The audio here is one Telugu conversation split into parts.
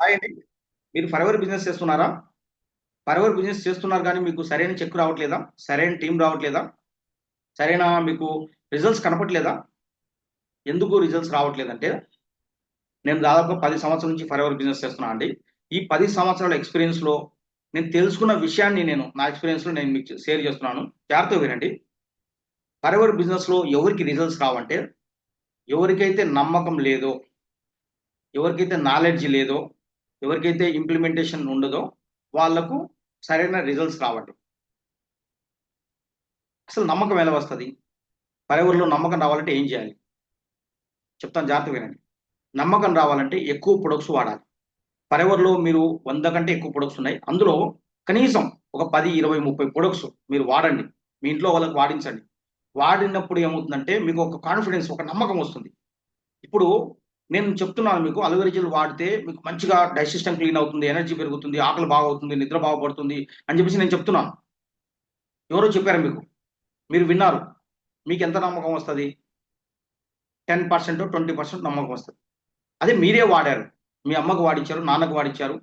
హాయ్ అండి. మీరు ఫరెవర్ బిజినెస్ చేస్తున్నారా? ఫరెవర్ బిజినెస్ చేస్తున్నారు గానీ మీకు సరైన చెక్ రావట్లేదా? సరైన టీమ్ రావట్లేదా? సరైన మీకు రిజల్ట్స్ కనపట్లేదా? ఎందుకు రిజల్ట్స్ రావట్లేదంటే, నేను దాదాపుగా 10 సంవత్సరాల నుంచి ఫరెవర్ బిజినెస్ చేస్తున్నా అండి. ఈ 10 సంవత్సరాల ఎక్స్‌పీరియన్స్‌లో నేను తెలుసుకున్న విషయాన్ని నా ఎక్స్‌పీరియన్స్‌లో నేను మీకు షేర్ చేస్తున్నాను. జాగ్రత్తగా వినండి. ఫరెవర్ బిజినెస్‌లో ఎవరికి రిజల్ట్స్ రావంటే, ఎవరికైతే నమ్మకం లేదో, ఎవరికైతే నాలెడ్జ్ లేదో, ఎవరికైతే ఇంప్లిమెంటేషన్ ఉండదో, వాళ్ళకు సరైన రిజల్ట్స్ రావండి. అసలు నమ్మకం ఎలా వస్తది? ఫరెవర్‌లో నమ్మకం రావాలంటే ఏం చేయాలి? చెప్తాను జాగ్రత్తగా వినండి. నమ్మకం రావాలంటే ఎక్కువ ప్రొడక్ట్స్ వాడాలి. ఫరెవర్‌లో మీరు 100 కంటే ఎక్కువ ప్రొడక్ట్స్ ఉన్నాయి. అందులో కనీసం ఒక 10, 20, 30 ప్రొడక్ట్స్ మీరు వాడండి. మీ ఇంట్లో వాళ్ళకి వాడించండి. వాడినప్పుడు ఏమవుతుందంటే మీకు ఒక కాన్ఫిడెన్స్, ఒక నమ్మకం వస్తుంది. ఇప్పుడు నేను చెప్తున్నాను మీకు అలోవెరా జెల్ వాడితే మీకు మంచిగా డైజెషన్ క్లీన్ అవుతుంది, ఎనర్జీ పెరుగుతుంది, ఆకలి బాగా అవుతుంది, నిద్ర బాగా పడుతుంది అని చెప్పేసి నేను చెప్తున్నాను. ఎవరో చెప్పారా మీకు? మీరు విన్నారు. మీకెంత నమ్మకం వస్తది? 10%, 20% నమ్మకం వస్తది. అదే మీరే వాడారు. మీ అమ్మకు వాడిచ్చారు, నాన్నకు వాడిచ్చారు.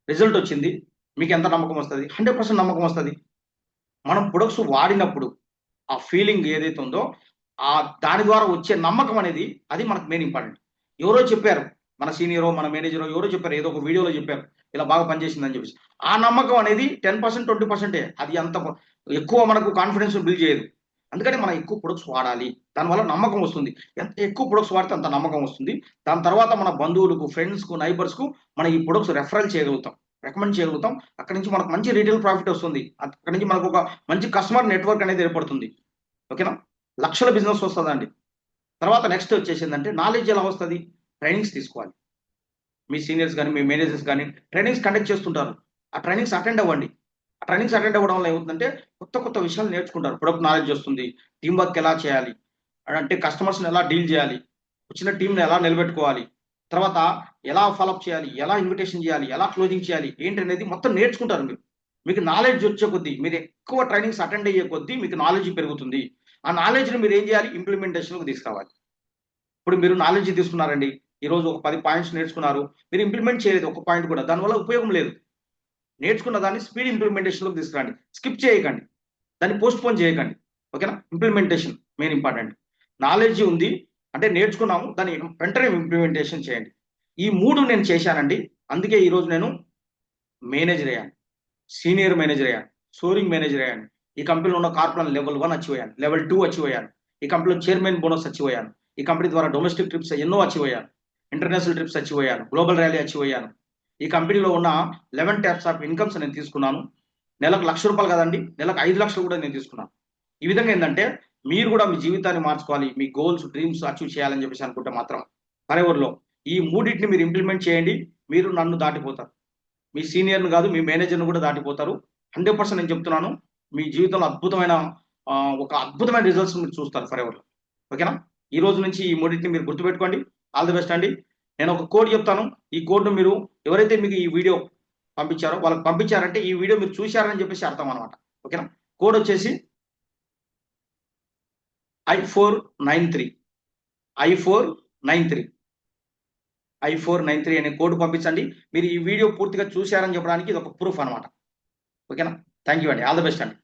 రిజల్ట్ వచ్చింది. మీకెంత నమ్మకం వస్తది? 100% నమ్మకం వస్తది. మనం ప్రొడక్ట్స్ వాడినప్పుడు ఆ ఫీలింగ్ ఏదైతే ఉందో దాని ద్వారా వచ్చే నమ్మకం అనేది అది మనకు మెయిన్ ఇంపార్టెంట్. ఎవరో చెప్పారు. మన సీనియరో, మన మేనేజరో ఎవరో చెప్పారు. ఏదో ఒక వీడియోలో చెప్పారు. ఇలా బాగా పనిచేసిందని చెప్పేసి. ఆ నమ్మకం అనేది 10%, 20% అది అంత ఎక్కువ మనకు కాన్ఫిడెన్స్ బిల్డ్ చేయదు. అందుకని మనం ఎక్కువ ప్రొడక్ట్స్ వాడాలి. దానివల్ల నమ్మకం వస్తుంది. ఎంత ఎక్కువ ప్రొడక్ట్స్ వాడితే అంత నమ్మకం వస్తుంది. దాని తర్వాత మన బంధువులకు, ఫ్రెండ్స్‌కు, నైబర్స్‌కు మనం ఈ ప్రొడక్ట్స్ రెఫరల్ చేయగలుగుతాం. రికమెండ్ చేయగలుగుతాం. అక్కడి నుంచి మనకు మంచి రిటైల్ ప్రాఫిట్ వస్తుంది. అక్కడి నుంచి మనకు ఒక మంచి కస్టమర్ నెట్వర్క్ అనేది ఏర్పడుతుంది. ఓకేనా? లక్షల బిజినెస్ వస్తదండి. తర్వాత నెక్స్ట్ వచ్చేసిందంటే నాలెడ్జ్ ఎలా వస్తది? ట్రైనింగ్స్ తీసుకోవాలి. మీ సీనియర్స్ గాని, మీ మేనేజర్స్ గాని ట్రైనింగ్స్ కండక్ట్ చేస్తుంటారు. ఆ ట్రైనింగ్స్ అటెండ్ అవ్వండి. ఆ ట్రైనింగ్స్ అటెండ్ అవ్వడం వల్ల ఏమవుతుందంటే కొత్త కొత్త విషయాలు నేర్చుకుంటారు. ప్రొడక్ట్ నాలెడ్జ్ వస్తుంది. టీమ్ వర్క్ ఎలా చేయాలి? అంటే కస్టమర్స్‌ని ఎలా డీల్ చేయాలి? వచ్చిన టీమ్‌ని ఎలా నిలబెట్టుకోవాలి? తర్వాత ఎలా ఫాలో అప్ చేయాలి? ఎలా ఇన్విటేషన్ చేయాలి? ఎలా క్లోజింగ్ చేయాలి? ఏంటనేది మొత్తం నేర్చుకుంటారు మీరు. మీకు నాలెడ్జ్ వచ్చే కొద్దీ, మీరు ఎక్కువ ట్రైనింగ్స్ అటెండ్ అయ్యే కొద్దీ మీకు నాలెడ్జ్ పెరుగుతుంది. ఆ నాలెడ్జ్‌ని మీరు ఏం చేయాలి? ఇంప్లిమెంటేషన్‌లోకి తీసుకురావాలి. ఇప్పుడు మీరు నాలెడ్జ్ తీసుకున్నారండి. ఈరోజు ఒక 10 పాయింట్స్ నేర్చుకున్నారు. మీరు ఇంప్లిమెంట్ చేయలేదు ఒక్క పాయింట్ కూడా. దానివల్ల ఉపయోగం లేదు. నేర్చుకున్న దాన్ని స్పీడ్ ఇంప్లిమెంటేషన్‌లోకి తీసుకురండి. స్కిప్ చేయకండి. దాన్ని పోస్ట్‌పోన్ చేయకండి. ఓకేనా? Implementation main important. నాలెడ్జ్ ఉంది. అంటే నేర్చుకున్నాము. దాన్ని వెంటనే ఇంప్లిమెంటేషన్ చేయండి. ఈ 3 నేను చేశానండి. అందుకే ఈరోజు నేను మేనేజర్ అయ్యాను. సీనియర్ మేనేజర్ అయ్యాను. సోరింగ్ మేనేజర్ అయ్యాను. ఈ కంపెనీలో ఉన్న కార్పొరేట్ లెవెల్ 1 అచీవ్ అయ్యాను. లెవెల్ 2 అచీవ్ అయ్యాను. ఈ కంపెనీలో చైర్మన్ బోనస్ అచీవ్ అయ్యాను. ఈ కంపెనీ ద్వారా డొమెస్టిక్ ట్రిప్స్ ఎన్నో అచీవ్ అయ్యాను. ఇంటర్నేషనల్ ట్రిప్స్ అచీవ్ అయ్యాను. గ్లోబల్ ర్యాలీ అచీవ్ అయ్యాను. ఈ కంపెనీలో ఉన్న 11 టైప్స్ ఆఫ్ ఇన్‌కమ్స్ నేను తీసుకున్నాను. నెలకు రూ. 1,00,000 కదండీ! నెలకు 5,00,000 కూడా నేను తీసుకున్నాను. ఈ విధంగా ఏందంటే మీరు కూడా మీ జీవితాన్ని మార్చుకోవాలి. మీ గోల్స్, డ్రీమ్స్ అచీవ్ చేయాలని చెప్పేసి అనుకుంటే మాత్రం ఫరెవర్‌లో ఈ మూడిటిని మీరు ఇంప్లిమెంట్ చేయండి. మీరు నన్ను దాటిపోతారు. మీ సీనియర్‌ని గాదు, మీ మేనేజర్‌ని గూడా దాటిపోతారు. 100% నేను చెప్తున్నాను. మీ జీవితంలో ఒక అద్భుతమైన రిజల్ట్స్ మీరు చూస్తారు ఫరెవర్‌లో. ఓకేనా? ఈ రోజు నుంచి ఈ మూడిటిని మీరు గుర్తుపెట్టుకోండి. ఆల్ ది బెస్ట్ అండి. నేను ఒక కోడ్ చెప్తాను. ఈ కోడ్‌ను మీరు ఎవరైతే మీకు ఈ వీడియో పంపించారో వాళ్ళకి పంపించారంటే ఈ వీడియో మీరు చూశారని చెప్పేసి అర్థం అన్నమాట. ఓకేనా? కోడ్ వచ్చేసి I493. I493. I493 అనే కోడ్ పంపించండి. మీరు ఈ వీడియో పూర్తిగా చూశారని చెప్పడానికి ఇది ఒక ప్రూఫ్ అన్నమాట. ఓకేనా? థాంక్ యూ అండి. ఆల్ ది బెస్ట్ అండి.